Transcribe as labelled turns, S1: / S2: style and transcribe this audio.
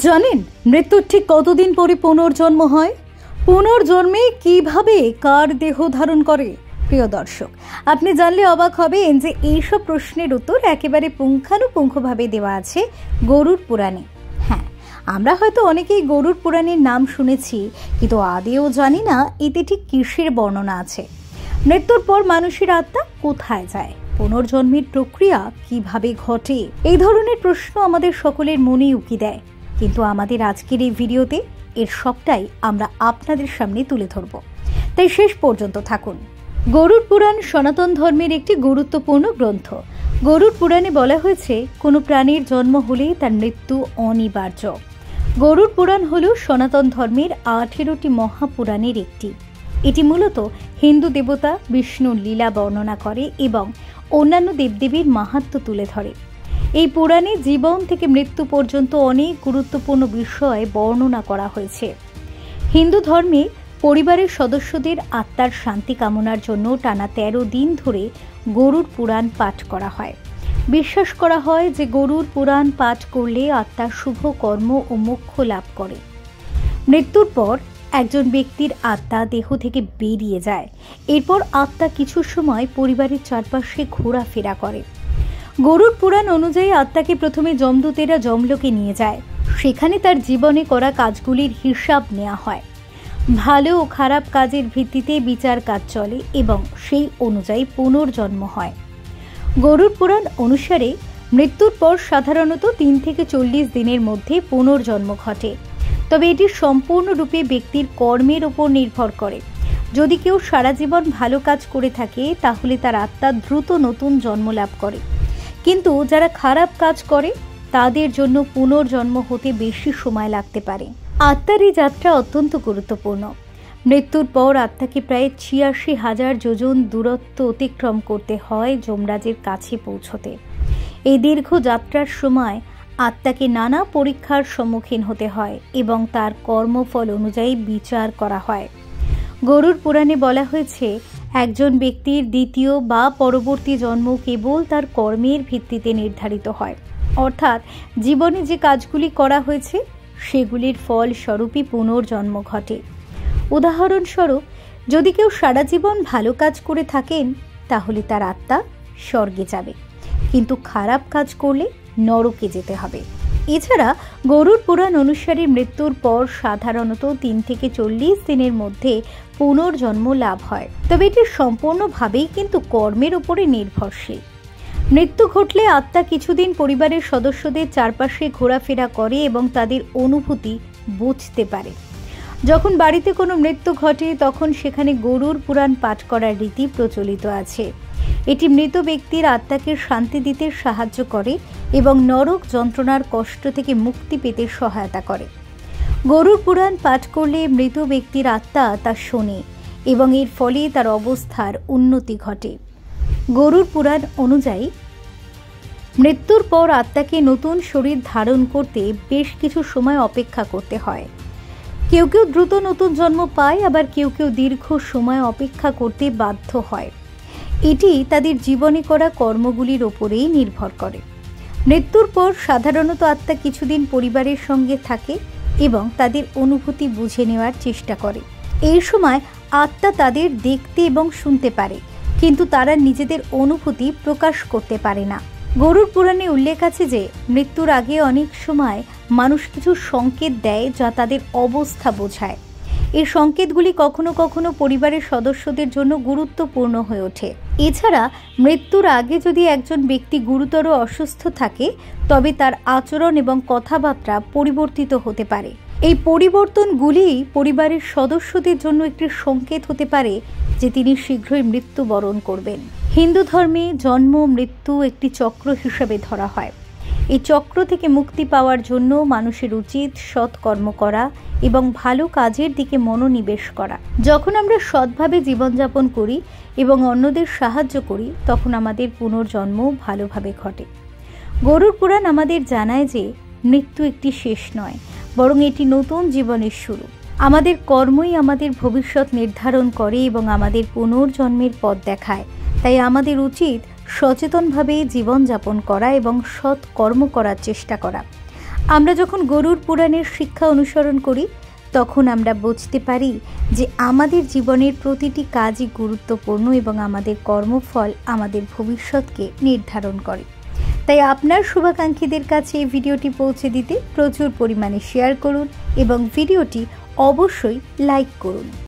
S1: জানেন মৃত্যুর ঠিক কতদিন পরে পুনর্জন্ম হয়? পুনর্জন্মে কিভাবে কার দেহ ধারণ করে? প্রিয় দর্শক, আপনি জানলে অবাক হবেন যে এইসব প্রশ্নের উত্তর একেবারে পুঙ্খানুপুঙ্খভাবে দেওয়া আছে গরুড় পুরাণে। হ্যাঁ, আমরা হয়তো অনেকেই গরুড় পুরাণের নাম শুনেছি, কিন্তু আদেও জানি না এতে ঠিক কিসের বর্ণনা আছে। মৃত্যুর পর মানুষের আত্মা কোথায় যায়? পুনর্জন্মের প্রক্রিয়া কিভাবে ঘটে? এই ধরনের প্রশ্ন আমাদের সকলের মনে উকি দেয়, কিন্তু আমাদের আজকের এই ভিডিওতে এর সবটাই আমরা আপনাদের সামনে তুলে ধরব, তাই শেষ পর্যন্ত থাকুন। গরুড় পুরাণ সনাতন ধর্মের একটি গুরুত্বপূর্ণ গ্রন্থ। গরুড় পুরাণে বলা হয়েছে, কোনো প্রাণীর জন্ম হলে তার মৃত্যু অনিবার্য। গরুড় পুরাণ হল সনাতন ধর্মের 18টি মহাপুরাণের একটি। এটি মূলত হিন্দু দেবতা বিষ্ণুর লীলা বর্ণনা করে এবং অন্যান্য দেবদেবীর মাহাত্ম্য তুলে ধরে। এই পুরাণে জীবন থেকে মৃত্যু পর্যন্ত অনেক গুরুত্বপূর্ণ বিষয় বর্ণনা করা হয়েছে। হিন্দু ধর্মে পরিবারের সদস্যদের আত্মার শান্তি কামনার জন্য টানা 13 দিন ধরে গরুড় পুরাণ পাঠ করা হয়। বিশ্বাস করা হয় যে গরুড় পুরাণ পাঠ করলে আত্মা শুভ কর্ম ও মোক্ষ লাভ করে। মৃত্যুর পর একজন ব্যক্তির আত্মা দেহ থেকে বেরিয়ে যায়। এরপর আত্মা কিছু সময় পরিবারের চারপাশে ঘোরাফেরা করে। গরুড় পুরাণ অনুযায়ী আত্মাকে প্রথমে যমদূতেরা যমলোকে নিয়ে যায়। সেখানে তার জীবনে করা কাজগুলির হিসাব নেওয়া হয়। ভালো ও খারাপ কাজের ভিত্তিতে বিচার কাজ চলে এবং সেই অনুযায়ী পুনর্জন্ম হয়। গরুড় পুরাণ অনুসারে মৃত্যুর পর সাধারণত 3 থেকে 40 দিনের মধ্যে পুনর্জন্ম ঘটে, তবে এটি সম্পূর্ণরূপে ব্যক্তির কর্মের উপর নির্ভর করে। যদি কেউ সারা জীবন ভালো কাজ করে থাকে তাহলে তার আত্মা দ্রুত নতুন জন্ম লাভ করে, কিন্তু যারা খারাপ কাজ করে তাদের জন্য পুনর্জন্ম হতে বেশি সময় লাগতে পারে। আত্মার এই যাত্রা অত্যন্ত গুরুত্বপূর্ণ। মৃত্যুর পর আত্মাকে প্রায় 86,000 যোজন দূরত্ব অতিক্রম করতে হয় যমরাজের কাছে পৌঁছতে। এই দীর্ঘ যাত্রার সময় আত্মাকে নানা পরীক্ষার সম্মুখীন হতে হয় এবং তার কর্মফল অনুযায়ী বিচার করা হয়। গরুড় পুরাণে বলা হয়েছে, একজন ব্যক্তির দ্বিতীয় বা পরবর্তী জন্ম কেবল তার কর্মের ভিত্তিতে নির্ধারিত হয়, অর্থাৎ জীবনে যে কাজগুলি করা হয়েছে সেগুলির ফল স্বরূপই পুনর্জন্ম ঘটে। উদাহরণস্বরূপ, যদি কেউ সারা জীবন ভালো কাজ করে থাকেন তাহলে তার আত্মা স্বর্গে যাবে, কিন্তু খারাপ কাজ করলে নরকে যেতে হবে। এছাড়া গরুড় পুরাণ অনুসারে মৃত্যুর পর সাধারণত 3 থেকে 40 দিনের মধ্যে পুনর্জন্ম লাভ হয়, তবে এটি সম্পূর্ণভাবেই কিন্তু কর্মের উপরে নির্ভরশীল। মৃত্যু ঘটলে আত্মা কিছুদিন পরিবারের সদস্যদের চারপাশে ঘোরাফেরা করে এবং তাদের অনুভূতি বুঝতে পারে। যখন বাড়িতে কোনো মৃত্যু ঘটে তখন সেখানে গরুড় পুরাণ পাঠ করার রীতি প্রচলিত আছে। এটি মৃত ব্যক্তির আত্মাকে শান্তি দিতে সাহায্য করে এবং নরক যন্ত্রণার কষ্ট থেকে মুক্তি পেতে সহায়তা করে। গরুড় পুরাণ পাঠ করলে মৃত ব্যক্তির আত্মা তা শোনে এবং এর ফলে তার অবস্থার উন্নতি ঘটে। গরুড় পুরাণ অনুযায়ী মৃত্যুর পর আত্মাকে নতুন শরীর ধারণ করতে বেশ কিছু সময় অপেক্ষা করতে হয়। কেউ কেউ দ্রুত নতুন জন্ম পায়, আবার কেউ কেউ দীর্ঘ সময় অপেক্ষা করতে বাধ্য হয়। এটি তাদের জীবনে করা কর্মগুলির ওপরেই নির্ভর করে। মৃত্যুর পর সাধারণত আত্মা কিছুদিন পরিবারের সঙ্গে থাকে এবং তাদের অনুভূতি বুঝে নেওয়ার চেষ্টা করে। এই সময় আত্মা তাদের দেখতে এবং শুনতে পারে, কিন্তু তারা নিজেদের অনুভূতি প্রকাশ করতে পারে না। গরুড় পুরাণে উল্লেখ আছে যে মৃত্যুর আগে অনেক সময় মানুষ কিছু সংকেত দেয় যা তাদের অবস্থা বোঝায়। এই সংকেতগুলি কখনো কখনো পরিবারের সদস্যদের জন্য গুরুত্বপূর্ণ হয়ে ওঠে। এছাড়া মৃত্যুর আগে যদি একজন ব্যক্তি গুরুতর অসুস্থ থাকে তবে তার আচরণ এবং কথাবার্তা পরিবর্তিত হতে পারে। এই পরিবর্তনগুলি পরিবারের সদস্যদের জন্য একটি সংকেত হতে পারে যে তিনি শীঘ্রই মৃত্যুবরণ করবেন। হিন্দু ধর্মে জন্ম মৃত্যু একটি চক্র হিসেবে ধরা হয়। এই চক্র থেকে মুক্তি পাওয়ার জন্য মানুষের উচিত সৎ কর্ম করা এবং ভালো কাজের দিকে মনোনিবেশ করা। যখন আমরা সৎভাবে জীবনযাপন করি এবং অন্যদের সাহায্য করি তখন আমাদের পুনর্জন্ম ভালোভাবে ঘটে। গরুড় পুরাণ আমাদের জানায় যে মৃত্যু একটি শেষ নয়, বরং এটি নতুন জীবনের শুরু। আমাদের কর্মই আমাদের ভবিষ্যৎ নির্ধারণ করে এবং আমাদের পুনর্জন্মের পথ দেখায়। তাই আমাদের উচিত সচেতনভাবে জীবনযাপন করা এবং সৎ কর্ম করার চেষ্টা করা। আমরা যখন গরুড় পুরাণের শিক্ষা অনুসরণ করি তখন আমরা বুঝতে পারি যে আমাদের জীবনের প্রতিটি কাজই গুরুত্বপূর্ণ এবং আমাদের কর্মফল আমাদের ভবিষ্যৎকে নির্ধারণ করে। তাই আপনার শুভাকাঙ্ক্ষীদের কাছে এই ভিডিওটি পৌঁছে দিতে প্রচুর পরিমাণে শেয়ার করুন এবং ভিডিওটি অবশ্যই লাইক করুন।